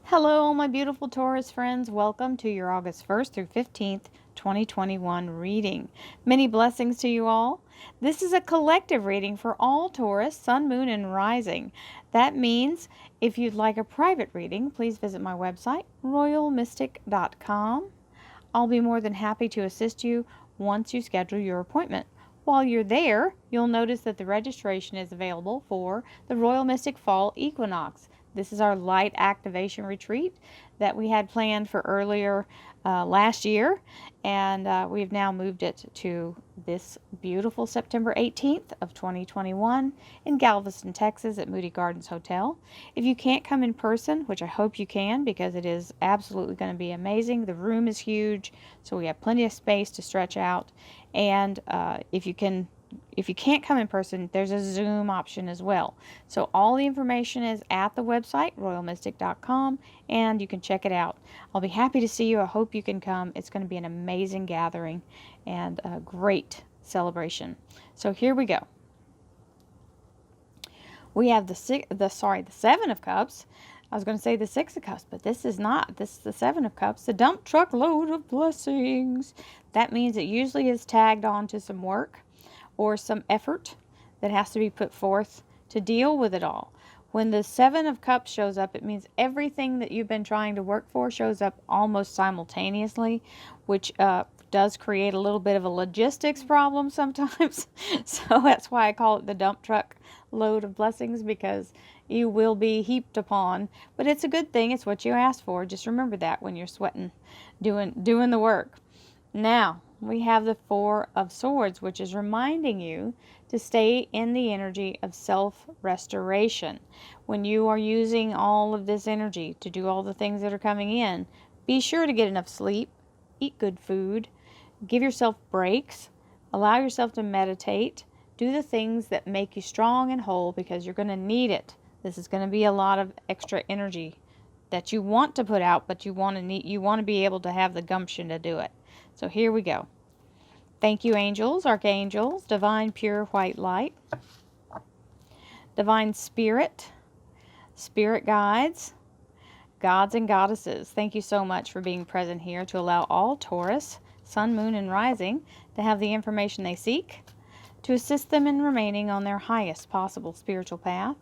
Hello, all my beautiful Taurus friends. Welcome to your August 1st through 15th, 2021 reading. Many blessings to you all. This is a collective reading for all Taurus, Sun, Moon, and Rising. That means if you'd like a private reading, please visit my website, royalmystic.com. I'll be more than happy to assist you once you schedule your appointment. While you're there, you'll notice that the registration is available for the Royal Mystic Fall Equinox. This is our light activation retreat that we had planned for earlier last year, and we've now moved it to this beautiful September 18th of 2021 in Galveston, Texas at Moody Gardens Hotel. If you can't come in person, which I hope you can because it is absolutely going to be amazing, the room is huge, so we have plenty of space to stretch out, and if you can't come in person, there's a Zoom option as well. So all the information is at the website, royalmystic.com, and you can check it out. I'll be happy to see you. I hope you can come. It's going to be an amazing gathering and a great celebration. So here we go. We have the Seven of Cups. I was going to say the Six of Cups, but this is not. This is the Seven of Cups, the dump truck load of blessings. That means it usually is tagged on to some work or some effort that has to be put forth to deal with it all. When the Seven of Cups shows up, it means everything that you've been trying to work for shows up almost simultaneously, which does create a little bit of a logistics problem sometimes. So that's why I call it the dump truck load of blessings, because you will be heaped upon. But it's a good thing. It's what you asked for. Just remember that when you're sweating, doing the work. Now, we have the Four of Swords, which is reminding you to stay in the energy of self-restoration. When you are using all of this energy to do all the things that are coming in, be sure to get enough sleep, eat good food, give yourself breaks, allow yourself to meditate, do the things that make you strong and whole, because you're going to need it. This is going to be a lot of extra energy that you want to put out, but you want to be able to have the gumption to do it. So here we go. Thank you, angels, archangels, divine pure white light, divine spirit, spirit guides, gods and goddesses. Thank you so much for being present here to allow all Taurus, Sun, Moon, and Rising to have the information they seek to assist them in remaining on their highest possible spiritual path.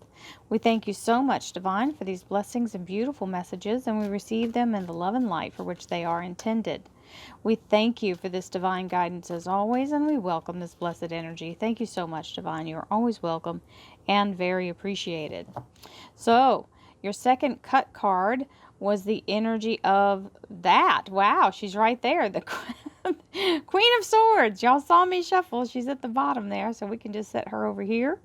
We thank you so much, Divine, for these blessings and beautiful messages, and we receive them in the love and light for which they are intended. We thank you for this divine guidance as always, and we welcome this blessed energy. Thank you so much, Divine. You are always welcome and very appreciated. So, your second cut card was the energy of that. Wow, she's right there. The Queen of Swords. Y'all saw me shuffle. She's at the bottom there, so we can just set her over here,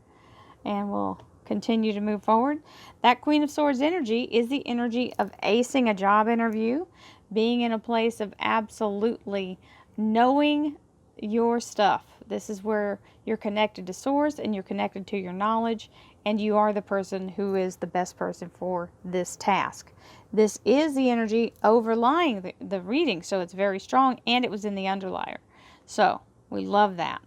and we'll continue to move forward. That Queen of Swords energy is the energy of acing a job interview, being in a place of absolutely knowing your stuff. This is where you're connected to source and you're connected to your knowledge, and you are the person who is the best person for this task. This is the energy overlying the reading, so it's very strong, and it was in the underlier. So we love that.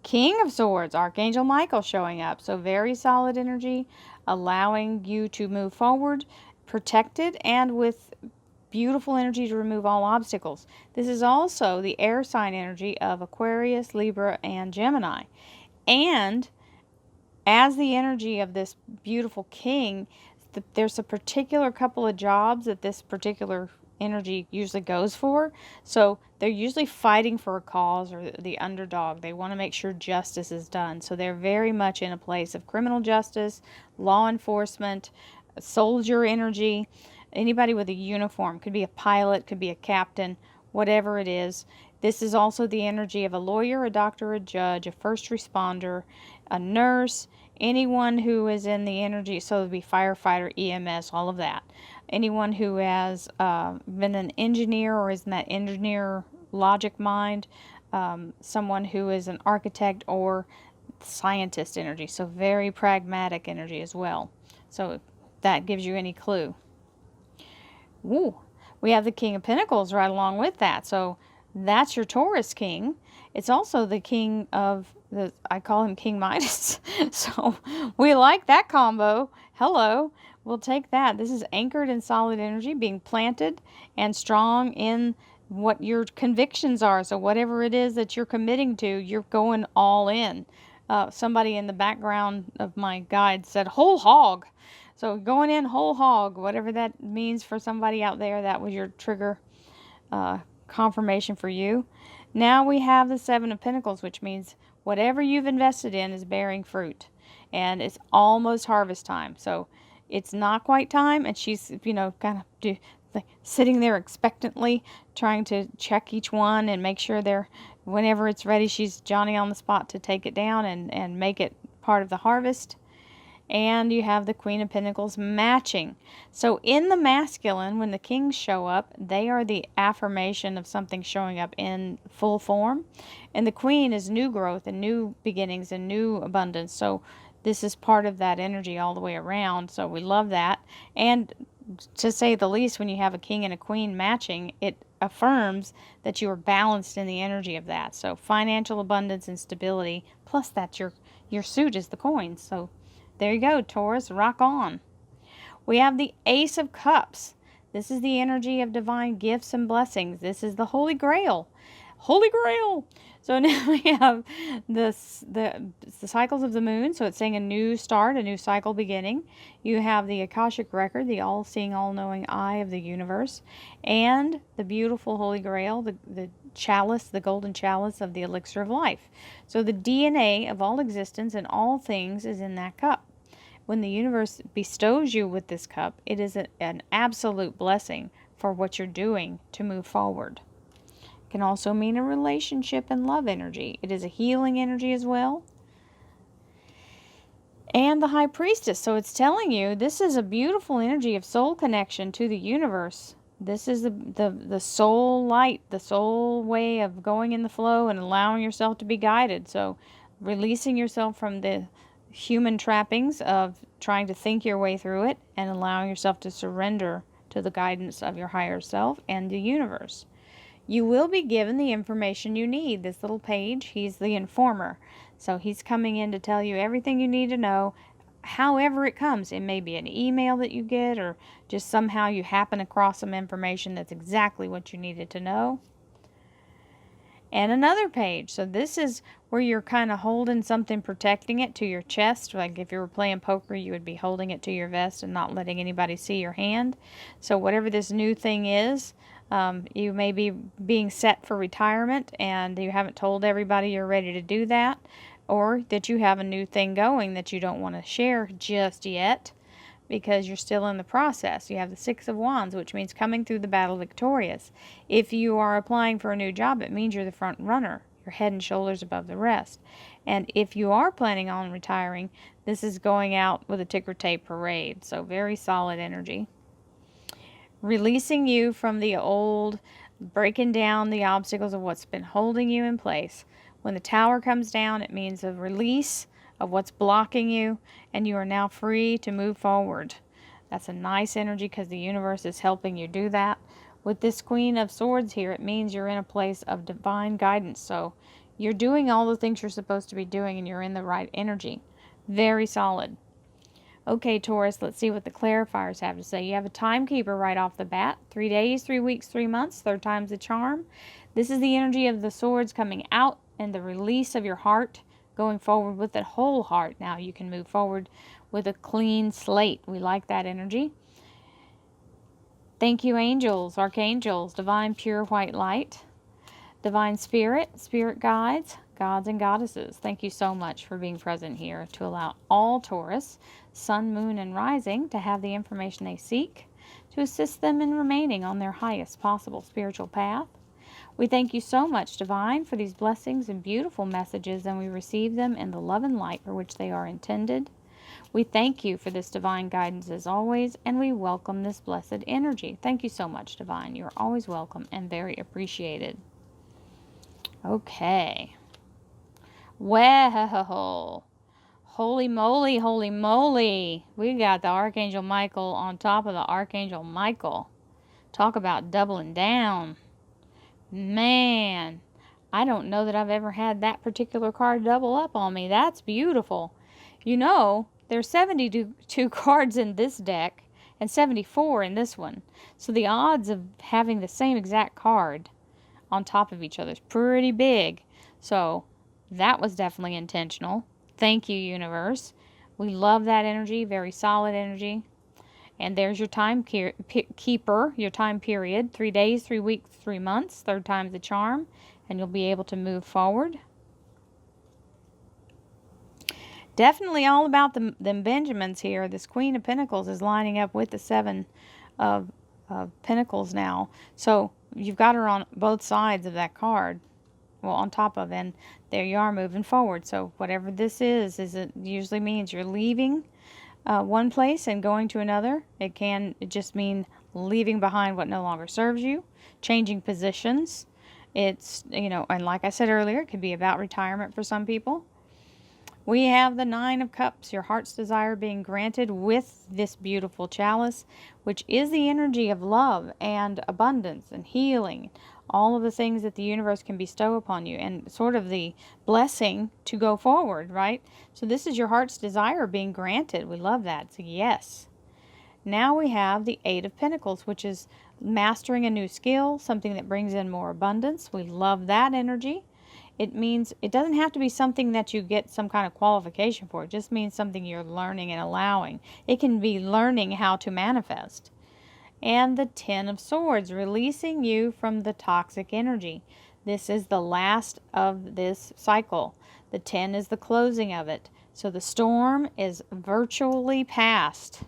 King of Swords, Archangel Michael showing up. So very solid energy, allowing you to move forward, protected, and with beautiful energy to remove all obstacles. This is also the air sign energy of Aquarius, Libra, and Gemini. And as the energy of this beautiful king, there's a particular couple of jobs that this particular energy usually goes for. So they're usually fighting for a cause or the underdog. They want to make sure justice is done. So they're very much in a place of criminal justice, law enforcement, soldier energy. Anybody with a uniform, could be a pilot, could be a captain, whatever it is. This is also the energy of a lawyer, a doctor, a judge, a first responder, a nurse, anyone who is in the energy, so it would be firefighter, EMS, all of that. Anyone who has been an engineer or is in that engineer logic mind, someone who is an architect or scientist energy, so very pragmatic energy as well. So if that gives you any clue. Ooh, we have the King of Pentacles right along with that. So that's your Taurus king. It's also the king of I call him King Midas. So we like that combo. Hello. we'll take that. This is anchored in solid energy, being planted and strong in what your convictions are. So whatever it is that you're committing to, you're going all in. Somebody in the background of my guide said whole hog. So going in whole hog, whatever that means for somebody out there, that was your trigger confirmation for you. Now we have the Seven of Pentacles, which means whatever you've invested in is bearing fruit. And it's almost harvest time. So it's not quite time. And she's, kind of sitting there expectantly, trying to check each one and make sure they're, whenever it's ready, she's Johnny on the spot to take it down and make it part of the harvest. And you have the Queen of Pentacles matching. So in the masculine, when the kings show up, they are the affirmation of something showing up in full form. And the Queen is new growth and new beginnings and new abundance. So this is part of that energy all the way around. So we love that. And to say the least, when you have a king and a queen matching, it affirms that you are balanced in the energy of that. So financial abundance and stability, plus that your suit is the coins. So there you go, Taurus, rock on. We have the Ace of Cups. This is the energy of divine gifts and blessings. This is the Holy Grail. Holy Grail! So now we have the cycles of the moon. So it's saying a new start, a new cycle beginning. You have the Akashic Record, the all-seeing, all-knowing eye of the universe. And the beautiful Holy Grail, the chalice, the golden chalice of the elixir of life. So the DNA of all existence and all things is in that cup. When the universe bestows you with this cup, it is an absolute blessing for what you're doing to move forward. It can also mean a relationship and love energy. It is a healing energy as well. And the High Priestess. So it's telling you this is a beautiful energy of soul connection to the universe. This is the soul light, the soul way of going in the flow and allowing yourself to be guided. So releasing yourself from the human trappings of trying to think your way through it and allowing yourself to surrender to the guidance of your higher self and the universe. You will be given the information you need. This little page, he's the informer. So he's coming in to tell you everything you need to know, however it comes. It may be an email that you get, or just somehow you happen across some information that's exactly what you needed to know. And another page. So this is where you're kind of holding something, protecting it to your chest. Like if you were playing poker, you would be holding it to your vest and not letting anybody see your hand. So whatever this new thing is, you may be being set for retirement and you haven't told everybody you're ready to do that, or that you have a new thing going that you don't want to share just yet because you're still in the process. You have the Six of Wands, which means coming through the battle victorious. If you are applying for a new job, it means you're the front runner. You're head and shoulders above the rest. And if you are planning on retiring, this is going out with a ticker tape parade. So very solid energy. Releasing you from the old, breaking down the obstacles of what's been holding you in place. When the tower comes down, it means a release of what's blocking you, and you are now free to move forward. That's a nice energy because the universe is helping you do that. With this Queen of Swords here, it means you're in a place of divine guidance. So you're doing all the things you're supposed to be doing, and you're in the right energy. Very solid. Okay, Taurus, let's see what the clarifiers have to say. You have a timekeeper right off the bat. 3 days, 3 weeks, 3 months. Third time's the charm. This is the energy of the swords coming out and the release of your heart, going forward with that whole heart. Now you can move forward with a clean slate. We like that energy. Thank you, angels, archangels, divine pure white light, divine spirit, spirit guides, gods and goddesses. Thank you so much for being present here to allow all Taurus, sun, moon, and rising to have the information they seek to assist them in remaining on their highest possible spiritual path. We thank you so much, Divine, for these blessings and beautiful messages, and we receive them in the love and light for which they are intended. We thank you for this divine guidance as always, and we welcome this blessed energy. Thank you so much, Divine. You're always welcome and very appreciated. Okay. Well, holy moly, holy moly. We got the Archangel Michael on top of the Archangel Michael. Talk about doubling down. Man, I don't know that I've ever had that particular card double up on me. That's beautiful. You know, There's 72 cards in this deck and 74 in this one. So the odds of having the same exact card on top of each other is pretty big. So that was definitely intentional. Thank you, universe. We love that energy, very solid energy. And there's your time keeper, your time period. 3 days, 3 weeks, 3 months. Third time's the charm. And you'll be able to move forward. Definitely all about them Benjamins here. This Queen of Pentacles is lining up with the Seven of Pentacles now. So you've got her on both sides of that card. Well, on top of, and there you are moving forward. So whatever this is it usually means you're leaving one place and going to another. It just mean leaving behind what no longer serves you, changing positions. It's, and like I said earlier, it could be about retirement for some people. We have the Nine of Cups, your heart's desire being granted with this beautiful chalice, which is the energy of love and abundance and healing, all of the things that the universe can bestow upon you, and sort of the blessing to go forward, right? So this is your heart's desire being granted. We love that. So yes. Now we have the Eight of Pentacles, which is mastering a new skill, something that brings in more abundance. We love that energy. It means it doesn't have to be something that you get some kind of qualification for. It just means something you're learning and allowing. It can be learning how to manifest. And the Ten of Swords, releasing you from the toxic energy. This is the last of this cycle. The 10 is the closing of it. So the storm is virtually past.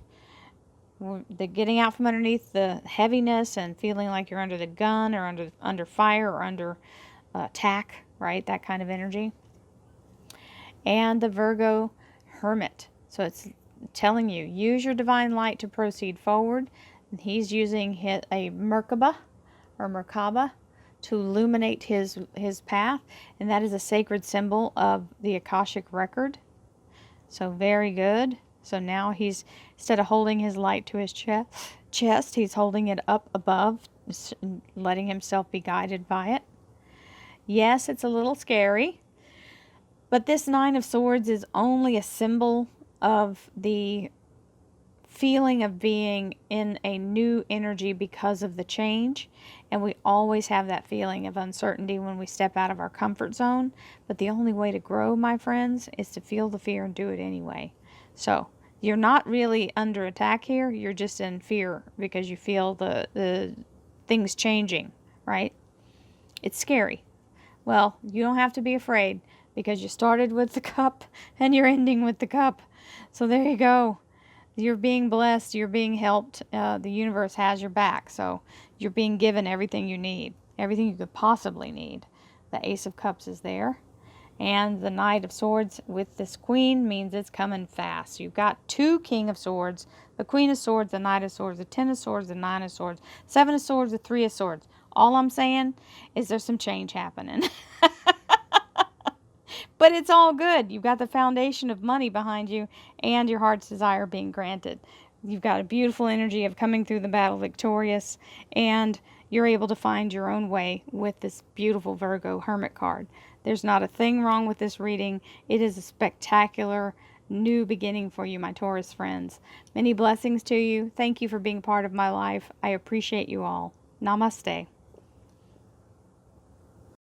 The getting out from underneath the heaviness and feeling like you're under the gun or under fire or under attack, right? That kind of energy. And the Virgo Hermit. So it's telling you, use your divine light to proceed forward. And he's using a Merkaba or Merkaba to illuminate his path. And that is a sacred symbol of the Akashic record. So very good. So now he's, instead of holding his light to his chest, he's holding it up above, letting himself be guided by it. Yes, it's a little scary, but this Nine of Swords is only a symbol of the feeling of being in a new energy because of the change. And we always have that feeling of uncertainty when we step out of our comfort zone. But the only way to grow, my friends, is to feel the fear and do it anyway. So you're not really under attack here. You're just in fear because you feel the things changing, right? It's scary. Well, you don't have to be afraid because you started with the cup and you're ending with the cup. So there you go. You're being blessed. You're being helped. The universe has your back. So you're being given everything you need, everything you could possibly need. The Ace of Cups is there. And the Knight of Swords with this Queen means it's coming fast. You've got two King of Swords, the Queen of Swords, the Knight of Swords, the Ten of Swords, the Nine of Swords, Seven of Swords, the Three of Swords. All I'm saying is there's some change happening. But it's all good. You've got the foundation of money behind you and your heart's desire being granted. You've got a beautiful energy of coming through the battle victorious, and you're able to find your own way with this beautiful Virgo Hermit card. There's not a thing wrong with this reading. It is a spectacular new beginning for you, my Taurus friends. Many blessings to you. Thank you for being part of my life. I appreciate you all. Namaste.